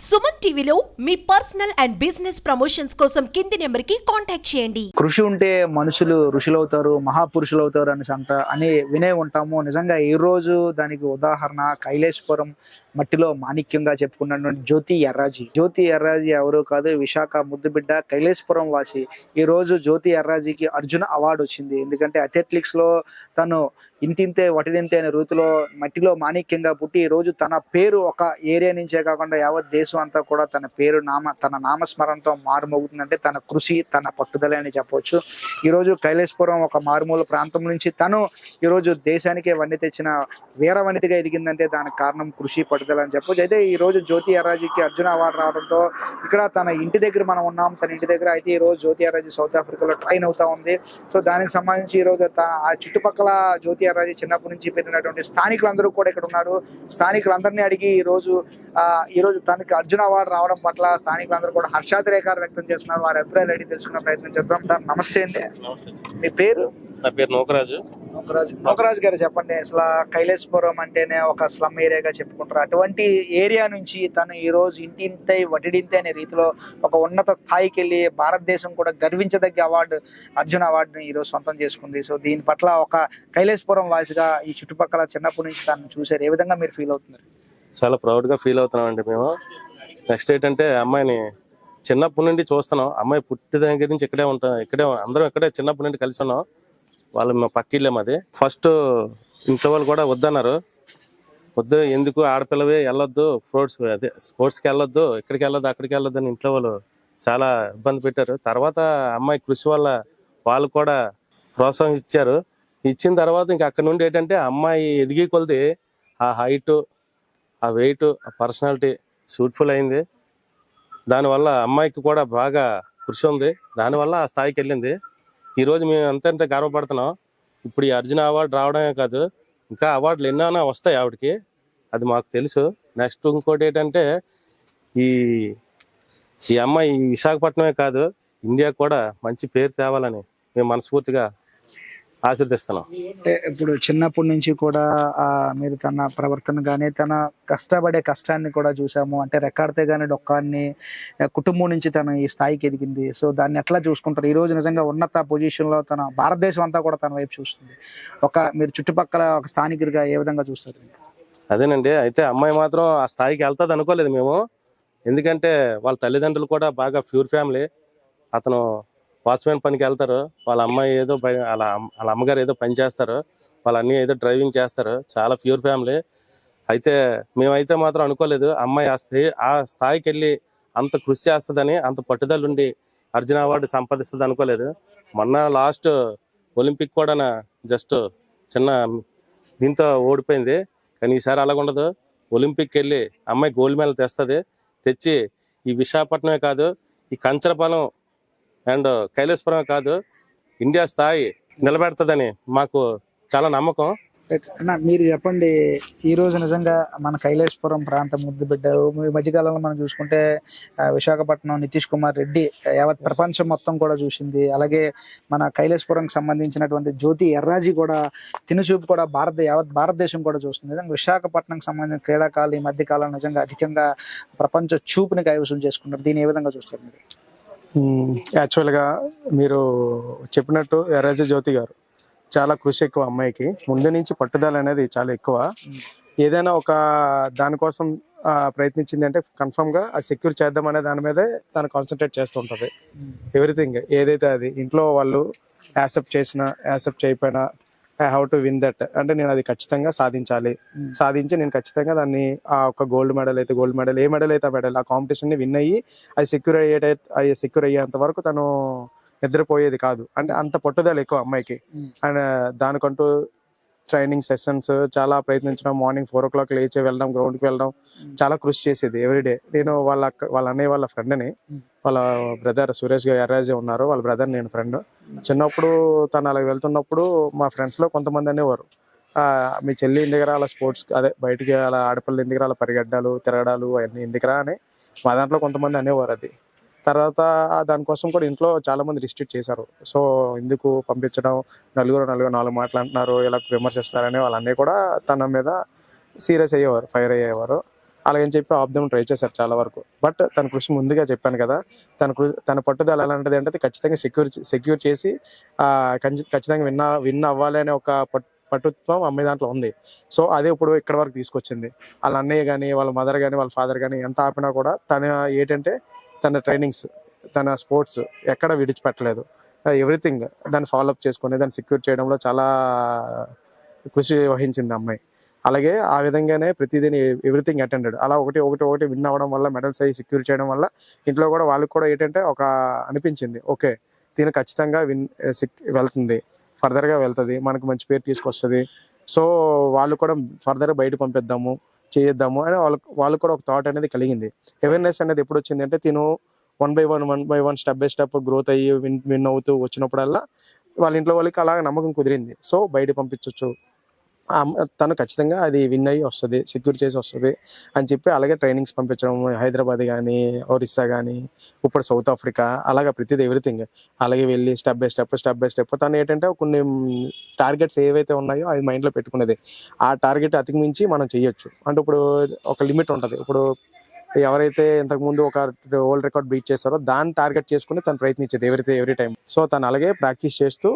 సుమన్ టీవీలో మీ personal and business promotions కోసం కింది నెంబర్కి కాంటాక్ట్ చేయండి. కృషి ఉంటే మనుషులు ఋషులవుతారు, మహాపురుషులు అవుతారు అని వినే ఉంటాము. నిజంగా ఈ రోజు దానికి ఉదాహరణ కైలాసపురం మట్టిలో మాణిక్యంగా చెప్పుకున్నటువంటి జ్యోతి ఎర్రాజీ ఎవరో కాదు, విశాఖ ముద్దుబిడ్డ, కైలాసపురం వాసి. ఈ రోజు జ్యోతి ఎర్రాజీకి అర్జున అవార్డు వచ్చింది. ఎందుకంటే అథ్లెటిక్స్ లో తను ఇంతింతే వటిదింతే అనే రీతిలో మట్టిలో మాణిక్యంగా పుట్టి ఈ రోజు తన పేరు ఒక ఏరియా నుంచే కాకుండా యావత్ దేశం అంతా కూడా తన పేరు తన నామస్మరణతో మారుమోగుతుందంటే తన కృషి, తన పట్టుదల అని చెప్పవచ్చు. ఈరోజు కైలాసపురం ఒక మారుమూల ప్రాంతం నుంచి తను ఈరోజు దేశానికే వన్నె తెచ్చిన వీర వనితగా ఎదిగిందంటే దానికి కారణం కృషి, పట్టుదల అని చెప్పవచ్చు. అయితే ఈ రోజు జ్యోతి ఎర్రాజీకి అర్జున అవార్డు రావడంతో ఇక్కడ తన ఇంటి దగ్గర మనం ఉన్నాం. తన ఇంటి దగ్గర అయితే ఈ రోజు జ్యోతి ఎర్రాజీ సౌత్ ఆఫ్రికాలో ట్రైన్ అవుతా ఉంది. సో దానికి సంబంధించి ఈ రోజు ఆ చుట్టుపక్కల జ్యోతి ఎర్రాజీ చిన్నప్పటి నుంచి పెరిగినటువంటి స్థానికులందరూ కూడా ఇక్కడ ఉన్నారు. స్థానికులందరినీ అడిగి ఈ రోజు తనకి అర్జున అవార్డు రావడం పట్ల స్థానికులందరూ కూడా హర్షాతిరేకాలు వ్యక్తం చేస్తున్నారు. వారి అభిప్రాయాలు అడిగి తెలుసుకునే ప్రయత్నం చేద్దాం. సార్ నమస్తే అండి, మీ పేరు? నా పేరు నోకరాజు గారు చెప్పండి, అసలు కైలాసపురం అంటేనే ఒక స్లమ్ ఏరియాగా చెప్పుకుంటారు. అటువంటి ఏరియా నుంచి తను ఈ రోజు ఇంటింతై వటిడింతే అనే రీతిలో ఒక ఉన్నత స్థాయికి వెళ్ళి భారతదేశం కూడా గర్వించదగ్గ అవార్డు, అర్జున అవార్డుని ఈ రోజు సొంతం చేసుకుంది. సో దీని పట్ల ఒక కైలాసపురం వాసిగా ఈ చుట్టుపక్కల చిన్నప్పటి నుంచి తను చూసారు, ఏ విధంగా మీరు ఫీల్ అవుతున్నారు? చాలా ప్రౌడ్ గా ఫీల్ అవుతున్నాం అండి మేము. నెక్స్ట్ ఏంటంటే అమ్మాయిని చిన్నప్పటి నుండి చూస్తున్నాం. అమ్మాయి పుట్టి దగ్గర నుంచి ఇక్కడే ఉంటాం, అందరం ఇక్కడే చిన్నప్పటి నుండి కలిసి ఉన్నాం. వాళ్ళు మా పక్కిళ్ళే మాది. ఫస్ట్ ఇంట్లో వాళ్ళు కూడా వద్దన్నారు, వద్దు ఎందుకు ఆడపిల్లవే వెళ్ళొద్దు, స్పోర్ట్స్కి వెళ్ళొద్దు, ఇక్కడికి వెళ్ళొద్దు, అక్కడికి వెళ్ళొద్దు అని ఇంట్లో వాళ్ళు చాలా ఇబ్బంది పెట్టారు. తర్వాత అమ్మాయి కృషి వల్ల వాళ్ళు కూడా ప్రోత్సాహం ఇచ్చారు. ఇచ్చిన తర్వాత ఇంక అక్కడ నుండి ఏంటంటే అమ్మాయి ఎదిగి కొలిది ఆ హైట్, ఆ వెయిట్, ఆ పర్సనాలిటీ సూట్ఫుల్ అయింది. దానివల్ల అమ్మాయికి కూడా బాగా కృషి ఉంది, దానివల్ల ఆ స్థాయికి వెళ్ళింది. ఈరోజు మేము ఎంత గర్వపడుతున్నాం. ఇప్పుడు ఈ అర్జున అవార్డు రావడమే కాదు, ఇంకా అవార్డులు ఎన్నైనా వస్తాయి ఆవిడకి, అది మాకు తెలుసు. నెక్స్ట్ ఇంకోటి ఏంటంటే ఈ అమ్మాయి విశాఖపట్నమే కాదు ఇండియా కూడా మంచి పేరు తేవాలని మేము మనస్ఫూర్తిగా ఆశీర్దిస్తున్నాం. ఇప్పుడు చిన్నప్పటి నుంచి కూడా మీరు తన ప్రవర్తన కానీ తన కష్టపడే కష్టాన్ని కూడా చూసాము. అంటే రెక్కాడితే కానీ డొక్కాన్ని కుటుంబం నుంచి తను ఈ స్థాయికి ఎదిగింది. సో దాన్ని ఎట్లా చూసుకుంటారు? ఈ రోజు నిజంగా ఉన్నత పొజిషన్లో తన భారతదేశం అంతా కూడా తన వైపు చూస్తుంది. మీరు చుట్టుపక్కల ఒక స్థానికుడిగా ఏ విధంగా చూస్తారు? అదేనండి, అయితే అమ్మాయి మాత్రం ఆ స్థాయికి వెళ్తుంది అనుకోలేదు మేము. ఎందుకంటే వాళ్ళ తల్లిదండ్రులు కూడా బాగా ప్యూర్ ఫ్యామిలీ. అతను వాచ్మెన్ పనికి వెళ్తారు, వాళ్ళ అమ్మాయి ఏదో వాళ్ళ అమ్మగారు ఏదో పని చేస్తారు, వాళ్ళ అన్నీ ఏదో డ్రైవింగ్ చేస్తారు. చాలా ప్యూర్ ఫ్యామిలీ. అయితే మేమైతే మాత్రం అనుకోలేదు అమ్మాయి ఆ స్థాయికి వెళ్ళి అంత కృషి చేస్తుందని, అంత పట్టుదల ఉండి అర్జున అవార్డు సంపాదిస్తుంది అనుకోలేదు. మొన్న లాస్ట్ ఒలింపిక్ కూడా జస్ట్ చిన్న దీంతో ఓడిపోయింది. కానీ ఈసారి అలాగ ఉండదు. ఒలింపిక్ వెళ్ళి అమ్మాయి గోల్డ్ మెడల్ తెస్తుంది. తెచ్చి ఈ విశాఖపట్నమే కాదు, ఈ కంచరపాలెం అండ్ కైలాసపురమే కాదు, ఇండియా స్థాయి నిలబెడుతుందని మాకు చాలా నమ్మకం. మీరు చెప్పండి, ఈ రోజు నిజంగా మన కైలాసపురం ప్రాంతం ముద్దుబిడ్డ. ఈ మధ్యకాలంలో మనం చూసుకుంటే విశాఖపట్నం నితీష్ కుమార్ రెడ్డి యావత్ ప్రపంచం మొత్తం కూడా చూసింది. అలాగే మన కైలాసపురంకి సంబంధించినటువంటి జ్యోతి ఎర్రాజీ కూడా తినుచూపు కూడా యావత్ భారతదేశం కూడా చూస్తుంది. నిజంగా విశాఖపట్నంకి సంబంధించిన క్రీడాకారులు ఈ మధ్య కాలంలో నిజంగా అధికంగా ప్రపంచ చూపుని కైవసం చేసుకున్నారు. దీన్ని ఏ విధంగా చూస్తారు మీరు? యాక్చువల్గా మీరు చెప్పినట్టు ఎర్రాజీ జ్యోతి గారు చాలా కృషి ఎక్కువ. అమ్మాయికి ముందు నుంచి పట్టుదల అనేది చాలా ఎక్కువ. ఏదైనా ఒక దానికోసం ప్రయత్నించింది అంటే కన్ఫర్మ్ గా అది సెక్యూర్ చేద్దాం అనే దాని మీదే తను కాన్సన్ట్రేట్ చేస్తుంటది. ఎవ్రీథింగ్ ఏదైతే అది ఇంట్లో వాళ్ళు యాక్సెప్ట్ చేసినా యాక్సెప్ట్ చేయకపోయినా I have to win that అంటే నేను అది ఖచ్చితంగా సాధించి నేను ఖచ్చితంగా దాన్ని ఆ ఒక గోల్డ్ మెడల్ అయితే గోల్డ్ మెడల్, ఏ మెడల్ అయితే ఆ మెడల్, ఆ కాంపిటీషన్ ని విన్ అయ్యి అది సెక్యూర్ అయ్యేంత వరకు తను నిద్రపోయేది కాదు. అంటే అంత పట్టుదల ఎక్కువ అమ్మాయికి. అండ్ దానికంటూ ట్రైనింగ్ సెషన్స్ చాలా ప్రయత్నించడం, మార్నింగ్ 4 o'clock లేచి వెళ్ళడం, గ్రౌండ్కి వెళ్ళడం, చాలా కృషి చేసేది ఎవ్రీడే. నేను వాళ్ళ అన్నయ్య వాళ్ళ ఫ్రెండ్ని, వాళ్ళ బ్రదర్ సురేష్ గారు ఎర్రాజీ ఉన్నారు, వాళ్ళ బ్రదర్ నేను ఫ్రెండ్. చిన్నప్పుడు తను అలా వెళ్తున్నప్పుడు మా ఫ్రెండ్స్లో కొంతమంది అనేవారు, మీ చెల్లి ఎందుకురా అలా స్పోర్ట్స్ అదే బయటికి అలా ఆడపిల్లలు ఎందుకురా అలా పరిగెడ్డాలు తిరగడాలు అవన్నీ ఎందుకురా అని మా దాంట్లో కొంతమంది అనేవారు. అది తర్వాత దానికోసం కూడా ఇంట్లో చాలా మంది రిస్ట్రిక్ట్ చేశారు. సో ఎందుకు పంపించడం, నలుగురు 4 మాటలు అంటున్నారు, ఇలా విమర్శిస్తున్నారని వాళ్ళన్నీ కూడా తన మీద సీరియస్ అయ్యేవారు, ఫైర్ అయ్యేవారు. అలాగని చెప్పి ఆపుదాం ట్రై చేశారు చాలా వరకు. బట్ తన కృషి ముందుగా చెప్పాను కదా, తన పట్టుదల ఎలాంటిది అంటే అది ఖచ్చితంగా సెక్యూర్ చేసి ఖచ్చితంగా విన్ అవ్వాలి అనే ఒక పట్టుత్వం అమ్మాయి దాంట్లో ఉంది. సో అదే ఇప్పుడు ఇక్కడ వరకు తీసుకొచ్చింది. వాళ్ళ అన్నయ్య కానీ, వాళ్ళ మదర్ కానీ, వాళ్ళ ఫాదర్ కానీ ఎంత ఆపినా కూడా తన ఏంటంటే తన ట్రైనింగ్స్, తన స్పోర్ట్స్ ఎక్కడ విడిచిపెట్టలేదు. ఎవ్రీథింగ్ దాన్ని ఫాలోఅప్ చేసుకొని దాన్ని సెక్యూర్ చేయడంలో చాలా కృషి వహించింది అమ్మాయి. అలాగే ఆ విధంగానే ప్రతిదీ ఎవ్రీథింగ్ అటెండెడ్. అలా ఒకటి విన్ అవ్వడం వల్ల, మెడల్స్ అవి సెక్యూర్ చేయడం వల్ల ఇంట్లో కూడా వాళ్ళకి కూడా ఏంటంటే ఒక అనిపించింది, ఓకే దీని ఖచ్చితంగా వెళ్తుంది, ఫర్దర్గా వెళ్తుంది, మనకు మంచి పేరు తీసుకొస్తుంది. సో వాళ్ళు కూడా ఫర్దర్గా బయట పంపిద్దాము, చేద్దాము అని వాళ్ళు కూడా ఒక థాట్ అనేది కలిగింది. అవేర్నెస్ అనేది ఎప్పుడు వచ్చింది అంటే తిను one by one step by step growth అయ్యి విన్ అవుతూ వచ్చినప్పుడల్లా వాళ్ళ ఇంట్లో వాళ్ళకి అలా నమ్మకం కుదిరింది. సో బయట పంపించవచ్చు, తను ఖచ్చితంగా అది విన్ అయ్యి వస్తుంది, సెక్యూర్ చేసి వస్తుంది అని చెప్పి అలాగే ట్రైనింగ్స్ పంపించడం, హైదరాబాద్ కానీ, ఒరిస్సా కానీ, ఇప్పుడు సౌత్ ఆఫ్రికా, అలాగే ప్రతిదీ ఎవ్రీథింగ్ అలాగే వెళ్ళి స్టెప్ బై స్టెప్ తను ఏంటంటే కొన్ని టార్గెట్స్ ఏవైతే ఉన్నాయో అది మైండ్లో పెట్టుకునేది. ఆ టార్గెట్ అతికిమించి మనం చేయొచ్చు. అంటే ఇప్పుడు ఒక లిమిట్ ఉంటుంది. ఇప్పుడు ఎవరైతే ఇంతకుముందు ఒక వరల్డ్ రికార్డ్ బీట్ చేస్తారో దాన్ని టార్గెట్ చేసుకుని తను ప్రయత్నించేది ఎవ్రీ టైం. సో తను అలాగే ప్రాక్టీస్ చేస్తూ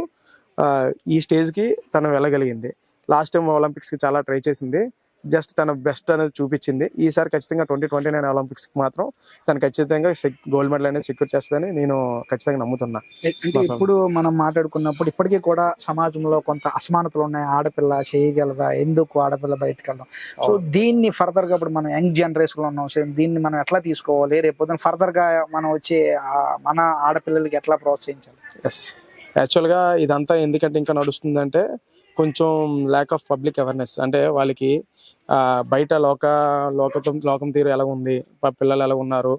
ఈ స్టేజ్కి తను వెళ్ళగలిగింది. లాస్ట్ టైం ఒలింపిక్స్కి చాలా ట్రై చేసింది, జస్ట్ తన బెస్ట్ అనేది చూపించింది. ఈసారి ఖచ్చితంగా 2029 ఒలింపిక్స్కి మాత్రం తను ఖచ్చితంగా గోల్డ్ మెడల్ అనేది సెక్యూర్ చేస్తుందని నేను ఖచ్చితంగా నమ్ముతున్నా. అంటే ఇప్పుడు మనం మాట్లాడుకున్నప్పుడు ఇప్పటికీ కూడా సమాజంలో కొంత అసమానతలు ఉన్నాయి. ఆడపిల్ల చేయగలదా, ఎందుకు ఆడపిల్ల బయటకు వెళ్ళడం? సో దీన్ని ఫర్దర్ గా ఇప్పుడు మనం యంగ్ జనరేషన్ లో ఉన్నాం, సో దీన్ని మనం ఎట్లా తీసుకోవాలి, రేపు ఫర్దర్ గా మనం వచ్చే మన ఆడపిల్లలకి ఎట్లా ప్రోత్సహించాలి? ఎస్, యాక్చువల్గా ఇదంతా ఎందుకంటే ఇంకా నడుస్తుందంటే కొంచెం ల్యాక్ ఆఫ్ పబ్లిక్ అవేర్నెస్. అంటే వాళ్ళకి బయట లోకం తీరు ఎలా ఉంది, పిల్లలు ఎలా ఉన్నారు,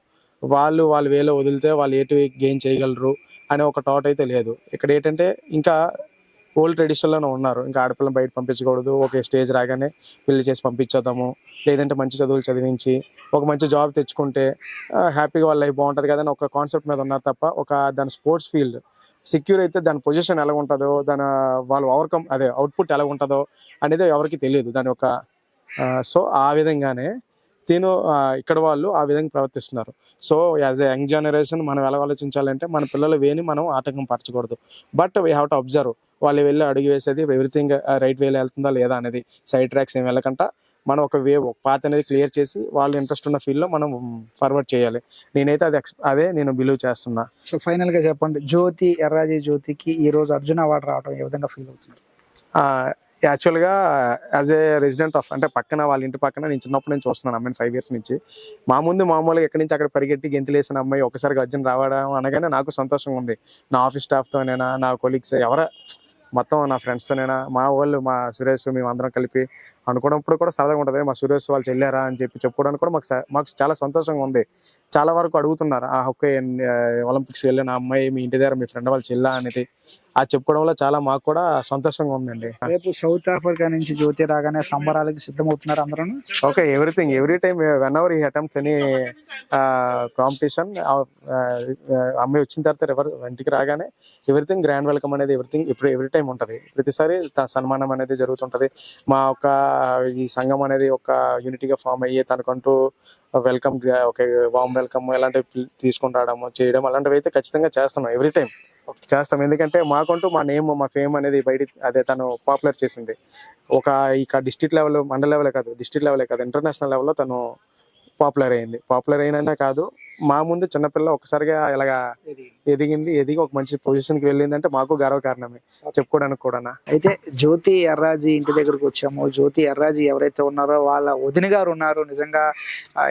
వాళ్ళు వేలో వదిలితే వాళ్ళు ఏటి గెయిన్ చేయగలరు అనే ఒక థాట్ అయితే లేదు. ఇక్కడ ఏంటంటే ఇంకా ఓల్డ్ ట్రెడిషన్లోనే ఉన్నారు. ఇంకా ఆడపిల్లని బయట పంపించకూడదు, ఒక స్టేజ్ రాగానే పెళ్లి చేసి పంపించేద్దాము, లేదంటే మంచి చదువులు చదివించి ఒక మంచి జాబ్ తెచ్చుకుంటే హ్యాపీగా వాళ్ళ లైఫ్ బాగుంటుంది కదా అని ఒక కాన్సెప్ట్ మీద ఉన్నారు తప్ప దాని స్పోర్ట్స్ ఫీల్డ్ సెక్యూర్ అయితే దాని పొజిషన్ ఎలా ఉంటుందో, వాళ్ళు అవుట్పుట్ ఎలా ఉంటుందో అనేది ఎవరికి తెలియదు దాని యొక్క. సో ఆ విధంగానే ఇక్కడ వాళ్ళు ఆ విధంగా ప్రవర్తిస్తున్నారు. So as a young generation మనం ఎలా ఆలోచించాలంటే మన పిల్లలు మనం ఆటంకం పరచకూడదు. But we have to observe వాళ్ళు వెళ్ళి అడుగు వేసేది ఎవ్రీథింగ్ రైట్ వేలో వెళ్తుందా లేదా అనేది, సైడ్ ట్రాక్స్ ఏం వెళ్ళకుండా మనం ఒక పాత్ అనేది క్లియర్ చేసి వాళ్ళు ఇంట్రెస్ట్ ఉన్న ఫీల్డ్లో మనం ఫార్వర్డ్ చేయాలి. నేనైతే అదే నేను బిలీవ్ చేస్తున్నా. సో ఫైనల్ గా చెప్పండి, ఎర్రాజీ జ్యోతికి ఈ రోజు అర్జున అవార్డు రావడం ఏ విధంగా ఫీల్ అవుతున్నారు? యాక్చువల్గా యాజ్ ఏ రెసిడెంట్ ఆఫ్ అంటే పక్కన వాళ్ళ ఇంటి పక్కన నేను చిన్నప్పుడు నేను చూస్తున్నాను అమ్మాయిని 5 years నుంచి. మా ముందు మామూలుగా ఎక్కడి నుంచి అక్కడ పరిగెట్టి గెంతులేసిన అమ్మాయి ఒకసారిగా అర్జున్ రావడం అనగానే నాకు సంతోషంగా ఉంది. నా ఆఫీస్ స్టాఫ్తోనైనా, నా కొలీగ్స్ మొత్తం నా ఫ్రెండ్స్తోనైనా, మా వాళ్ళు, మా సురేష్, మేము అందరం కలిపి అనుకున్నప్పుడు కూడా సరదాగా ఉంటుంది. మా సురేష్ వాళ్ళు చెల్లారా అని చెప్పుకోవడానికి కూడా మాకు చాలా సంతోషంగా ఉంది. చాలా వరకు అడుగుతున్నారు, ఓకే ఒలింపిక్స్ వెళ్ళిన అమ్మాయి మీ ఇంటి దగ్గర మీ ఫ్రెండ్ వాళ్ళు చెల్లా అనేది చెప్పుకోవడంలో చాలా మాకు కూడా సంతోషంగా ఉందండి. రేపు సౌత్ ఆఫ్రికా నుంచి జ్యోతి రాగానే సంబరాలకి సిద్ధమవుతున్నారు అందరూ? Okay, every time when ever he attempts any competition, అమ్మాయి వచ్చిన తర్వాత ఇంటికి రాగానే ఎవ్రీథింగ్ గ్రాండ్ వెల్కమ్ అనేది ఎవ్రీ టైం ఉంటుంది. ప్రతిసారి సన్మానం అనేది జరుగుతుంటది. మా ఒక ఈ సంఘం అనేది ఒక యూనిటీగా ఫామ్ అయ్యి తనకంటూ వెల్కమ్, ఓకే వామ్ వెల్కమ్ ఇలాంటివి తీసుకుని రావడము చేయడం అలాంటివి అయితే ఖచ్చితంగా చేస్తున్నాం, ఎవ్రీ టైం చేస్తాం. ఎందుకంటే మాకంటూ మా నేమ్, మా ఫేమ్ అనేది బయట తను పాపులర్ చేసింది. ఇక డిస్ట్రిక్ట్ లెవెల్, మండల లెవెలే కాదు ఇంటర్నేషనల్ లెవెల్లో తను పాపులర్ అయినా కాదు, మా ముందు చిన్నపిల్ల ఒకసారిగా ఇలాగా ఎదిగి ఒక మంచి పొజిషన్ కి వెళ్ళింది అంటే మాకు గర్వకారణమే చెప్పుకోవడానికి కూడా. అయితే జ్యోతి ఎర్రాజీ ఇంటి దగ్గరకు వచ్చాము. జ్యోతి ఎర్రాజీ ఎవరైతే ఉన్నారో వాళ్ళ వదిన గారు ఉన్నారు. నిజంగా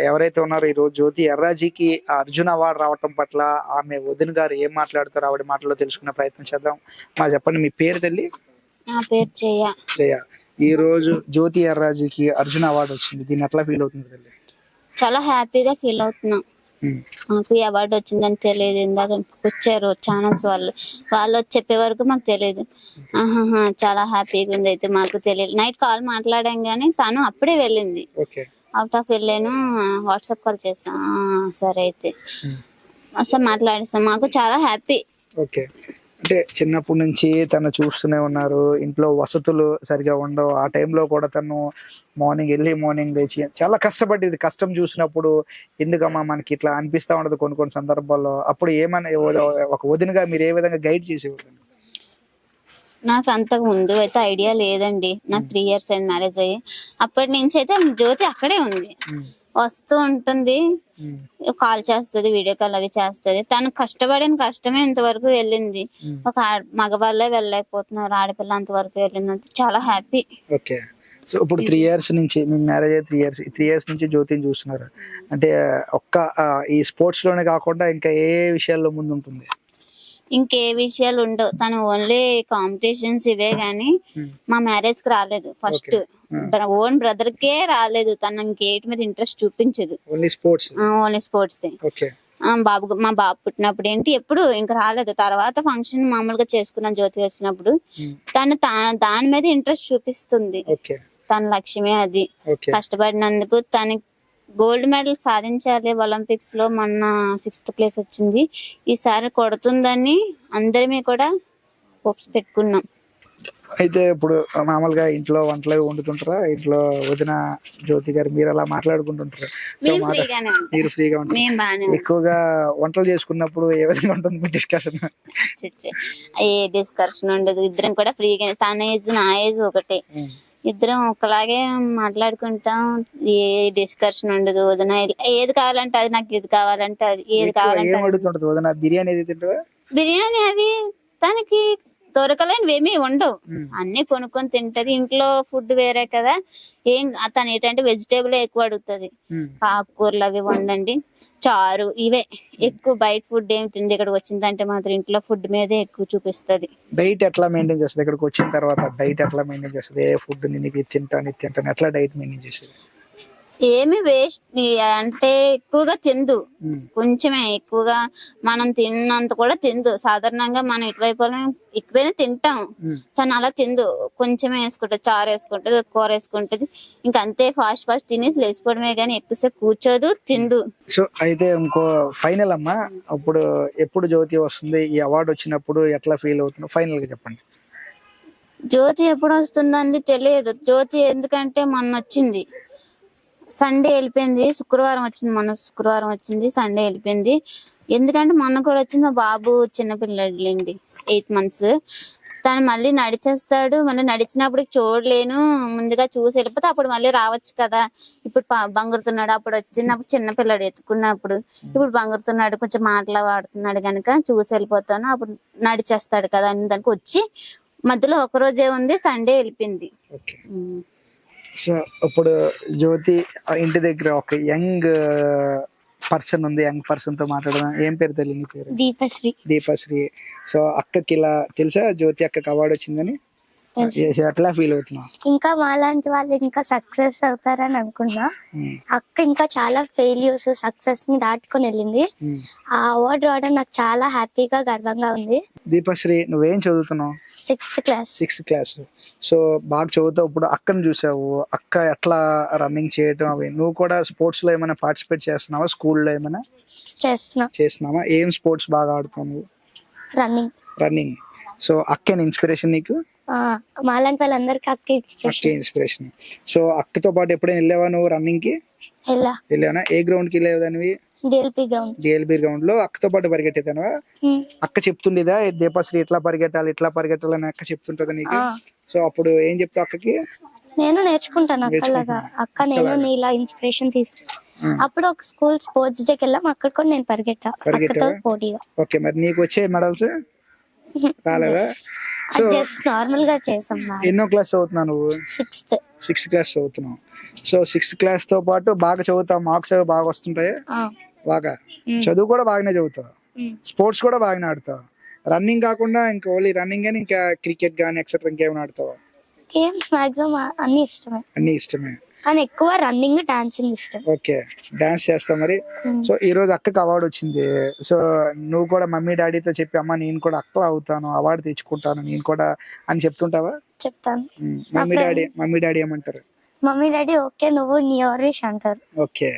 ఎవరైతే ఉన్నారో ఈ రోజు జ్యోతి ఎర్రాజీకి అర్జున్ అవార్డు రావటం పట్ల ఆమె వదిన గారు ఏం మాట్లాడుతారో ఆవిడ మాటలో తెలుసుకునే ప్రయత్నం చేద్దాం. చెప్పండి, మీ పేరు తల్లి? నా పేరు జయ. ఈ రోజు జ్యోతి ఎర్రాజీకి అర్జున్ అవార్డు వచ్చింది, దీన్ని ఎట్లా ఫీల్ అవుతుంది తల్లి? చాలా హ్యాపీగా ఫీల్ అవుతున్నా. మాకు ఈ అవార్డు వచ్చిందని తెలియదు. ఇందాక వచ్చారు ఛానల్స్ వాళ్ళు వచ్చి చెప్పే వరకు మాకు తెలియదు. చాలా హ్యాపీగా ఉంది. అయితే మాకు తెలియదు. నైట్ కాల్ మాట్లాడాం గానీ తను అప్పుడే వెళ్ళింది. అవుట్ ఆఫ్ వెళ్ళాను, వాట్సాప్ కాల్ చేసా. సరే అయితే అసలు మాట్లాడేస్తాం. మాకు చాలా హ్యాపీ. ఓకే, అంటే చిన్నప్పటి నుంచి తను చూస్తూనే ఉన్నారు, ఇంట్లో వసతులు సరిగా ఉండవు, ఆ టైంలో కూడా తను మార్నింగ్ లేచి చాలా కష్టపడేది. కష్టం చూసినప్పుడు ఎందుకమ్మా మనకి ఇట్లా అనిపిస్తా ఉండదు కొన్ని కొన్ని సందర్భాల్లో. అప్పుడు ఏమన్నా ఒక వదినగా మీరు ఏ విధంగా గైడ్ చేసేవారు? నాకు అంతకు ముందు అయితే ఐడియా లేదండి. నాకు 3 years అయింది మ్యారేజ్ అయ్యి. అప్పటి నుంచి అయితే జ్యోతి అక్కడే ఉంది, వస్తూ ఉంటుంది, కాల్ చేస్తుంది, వీడియో కాల్ అవి చేస్తుంది. తను కష్టపడిన కష్టమే ఇంతవరకు వెళ్ళింది. ఒక మగవాళ్ళే వెళ్ళలేకపోతున్నారు, ఆడపిల్ల అంతవరకు వెళ్ళింది. చాలా హ్యాపీ. ఓకే. సో ఇప్పుడు 3 years నుంచి మీ మ్యారేజ్ అయ్యి 3 years నుంచి జ్యోతిని చూస్తున్నారు అంటే ఒక్క ఈ స్పోర్ట్స్ లోనే కాకుండా ఇంకా ఏ విషయాల్లో ముందు ఉంటుంది? ఇంకే విషయాలు ఉండవు. తను ఓన్లీ కాంపిటీషన్స్ ఇవే గానీ మా మ్యారేజ్ కి రాలేదు. ఫస్ట్ ఓన్ బ్రదర్ కే రాలేదు. తను ఇంకేటి మీద ఇంట్రెస్ట్ చూపించదు, only sports. Only sports. Okay. మా బాబు పుట్టినప్పుడు ఏంటి ఎప్పుడు ఇంకా రాలేదు. తర్వాత ఫంక్షన్ మామూలుగా చేసుకున్నాం జ్యోతి వచ్చినప్పుడు. తను దాని మీద ఇంట్రెస్ట్ చూపిస్తుంది. ఓకే. తన లక్ష్యమే అది. ఓకే. కష్టపడినందుకు తన గోల్డ్ మెడల్ సాధించాలి. ఒలింపిక్స్ లో మొన్న 6th place వచ్చింది. ఈసారి కొడుతుందని అందరిమీ కూడా హోప్స్ పెట్టుకున్నాం. అయితే ఇప్పుడు మామూలుగా ఇంట్లో వంటలు అవి వండుతుంటారా? ఇంట్లో వదిన జ్యోతి గారు మీరు అలా మాట్లాడుకుంటుంటారు? మేము ఫ్రీగానే ఉంటాం. మీరు ఫ్రీగా ఉంటారు? మేము బాగానే ఎక్కువగా వంటలు చేసుకున్నప్పుడు ఏ విధంగా ఉంటుంది మీ డిస్కషన్? ఏ డిస్కషన్ ఉండదు. ఇద్దరం కూడా ఫ్రీగా, తన ఏజ్ నా ఏజ్ ఒకటే, ఇద్దరం ఒకలాగే మాట్లాడుకుంటాం. ఏ డిస్కషన్ ఉండదు. వదిన ఏది కావాలంటే అది, నాకు ఇది కావాలంటే అది, ఏది కావాలంటే అడుగుతుంటది వదిన. బిర్యానీ ఏది తింటుందా? బిర్యానీ అవి తనకి దొరకలేనివి ఏమీ ఉండవు, అన్ని కొనుక్కొని తింటది. ఇంట్లో ఫుడ్ వేరే కదా, ఏం తను ఏంటంటే వెజిటేబుల్ ఎక్కువ అడుగుతుంది. ఆకుకూరలు అవి వండండి, చారు, ఇవే ఎక్కువ. బయట ఫుడ్ ఏమి తింది. ఇక్కడికి వచ్చిందంటే మాత్రం ఇంట్లో ఫుడ్ మీదే ఎక్కువ చూపిస్తుంది. డైట్ ఎట్లా మెయింటైన్ చేస్తుంది? ఇక్కడికి వచ్చిన తర్వాత డైట్ ఎట్లా మెయింటైన్ చేస్తుంది? ఏ ఫుడ్ నీకు తింటాను ఎట్లా డైట్ మెయింటైన్ చేసేది? ఏమి వేస్ట్ అంటే ఎక్కువగా తిందు, కొంచెమే. ఎక్కువగా మనం తిన్నంత కూడా తిందు. సాధారణంగా మనం ఇటువైపు ఎక్కువైనా తింటాం, తను అలా తిందు. కొంచెమే వేసుకుంటది, చారు వేసుకుంటది, కూర వేసుకుంటది, ఇంకా అంతే. ఫాస్ట్ తినేసి లేచిపోవడమే గానీ ఎక్కువసేపు కూర్చోదు, తిందు. సో అయితే ఇంకో ఫైనల్ అమ్మా, అప్పుడు ఎప్పుడు జ్యోతి వస్తుంది? ఈ అవార్డు వచ్చినప్పుడు ఎట్లా ఫీల్ అవుతున్నావు? ఫైనల్ గా చెప్పండి. జ్యోతి ఎప్పుడు వస్తుందండి తెలియదు. జ్యోతి ఎందుకంటే మొన్న వచ్చింది, సండే వెళ్ళిపోయింది. శుక్రవారం వచ్చింది, మొన్న శుక్రవారం వచ్చింది, సండే వెళ్ళిపోయింది. ఎందుకంటే మొన్న కూడా వచ్చింది. మా బాబు చిన్నపిల్లడండి, 8 months. తను మళ్ళీ నడిచేస్తాడు. మళ్ళీ నడిచినప్పుడు చూడలేను, ముందుగా చూసి వెళ్ళిపోతే అప్పుడు మళ్ళీ రావచ్చు కదా. ఇప్పుడు బంగురుతున్నాడు, అప్పుడు వచ్చినప్పుడు చిన్నపిల్లడు ఎత్తుకున్నప్పుడు. ఇప్పుడు బంగురుతున్నాడు, కొంచెం మాట్లాడుతున్నాడు కనుక చూసి వెళ్ళిపోతాను, అప్పుడు నడిచేస్తాడు కదా అని దానికి వచ్చి మధ్యలో ఒక రోజే ఉంది, సండే వెళ్ళిపోయింది. సో ఇప్పుడు జ్యోతి ఇంటి దగ్గర ఒక యంగ్ పర్సన్ ఉంది, యంగ్ పర్సన్ తో మాట్లాడదాం. ఏం పేరు తెలియదు నీ పేరు? దీపశ్రీ. సో అక్కకి ఇలా తెలుసా జ్యోతి అక్కకి అవార్డు వచ్చిందని? ఎట్లా ఫీల్ అవుతున్నావు? ఇంకా మాలాంటి వాళ్ళు ఇంకా సక్సెస్ అవుతారని అనుకున్నా. అక్క ఇంకా చాలా ఫెయిల్యూర్స్ సక్సెస్ ని దాటుకొని వెళ్ళింది. ఆ అవార్డు రావడం నాకు చాలా హ్యాపీగా గర్వంగా ఉంది. దీపశ్రీ నువ్వేం చదువుతున్నావు? 6th class. సో బాగా చదువుతావు. ఇప్పుడు అక్కను చూసావు, అక్క ఎట్లా రన్నింగ్ చేయటం అవి, నువ్వు కూడా స్పోర్ట్స్ లో ఏమైనా పార్టిసిపేట్ చేస్తున్నావా? స్కూల్లో ఏమైనా చేస్తున్నావా? ఏం స్పోర్ట్స్ బాగా ఆడుతున్నావు? రన్నింగ్. సో అక్కేనా ఇన్స్పిరేషన్ నీకు? మాలాంటి వాళ్ళందరికీ అక్కే ఇన్స్పిరేషన్. సో అక్కతో పాటు ఎప్పుడైనా వెళ్ళావా నువ్వు రన్నింగ్ కి? వెళ్ళానా? ఏ గ్రౌండ్ కి వెళ్ళేదానివి? డిఎల్బి గ్రౌండ్ లో అక్కతో పాటు పరిగెట్టేదానివా? అక్క చెప్తుండేదా దీపశ్రీ ఇట్లా పరిగెట్టాలి అని అక్క చెప్తుంటదా నీకు? సో అప్పుడు ఏం చెప్తావు అక్కకి? నేను నేర్చుకుంటాను అక్కలాగా. అక్క నేను నీలా ఇన్స్పిరేషన్ తీసుకు. అప్పుడు ఒక స్కూల్ స్పోర్ట్స్ డేకి వెళ్ళాం, అక్కడ కూడా నేను పరిగెట్టా పోటీగా. ఓకే. మరి నీకు వచ్చే మెడల్స్ రాలేదా? సో జస్ట్ నార్మల్ గా చేసాం. ఎన్నో క్లాస్ చదువుతున్నావు నువ్వు? 6th క్లాస్ చదువుతున్నావు. సో 6th క్లాస్ తో పాటు బాగా చదువుతావు, మార్క్స్ బాగా వస్తుంటాయి బాగా. చదువు కూడా బాగానే చదువుతావు, స్పోర్ట్స్ కూడా బాగానే ఆడతావు. రన్నింగ్ కాకుండా ఇంకా ఓన్లీ రన్నింగ్ అని ఇంకా క్రికెట్ గానీ ఎక్సెట్రా ఇంకేమైనా ఆడతావా? గేమ్స్ మాక్సిమం అన్ని ఇష్టమే కానీ ఎక్కువ రన్నింగ్, డాన్సింగ్ ఇష్టం. ఓకే, డాన్స్ చేస్తావు మరి. సో ఈ రోజు అక్కకి అవార్డు వచ్చింది. సో నువ్వు కూడా మమ్మీ డాడీతో చెప్పి అమ్మ నేను కూడా అక్క అవుతాను, అవార్డు తెచ్చుకుంటాను నేను కూడా అని చెప్తుంటావా? చెప్తాను. మమ్మీ డాడీ ఏమంటారు? మమ్మీ డాడీ ఓకే నువ్వు నీ అంటారు. ఓకే.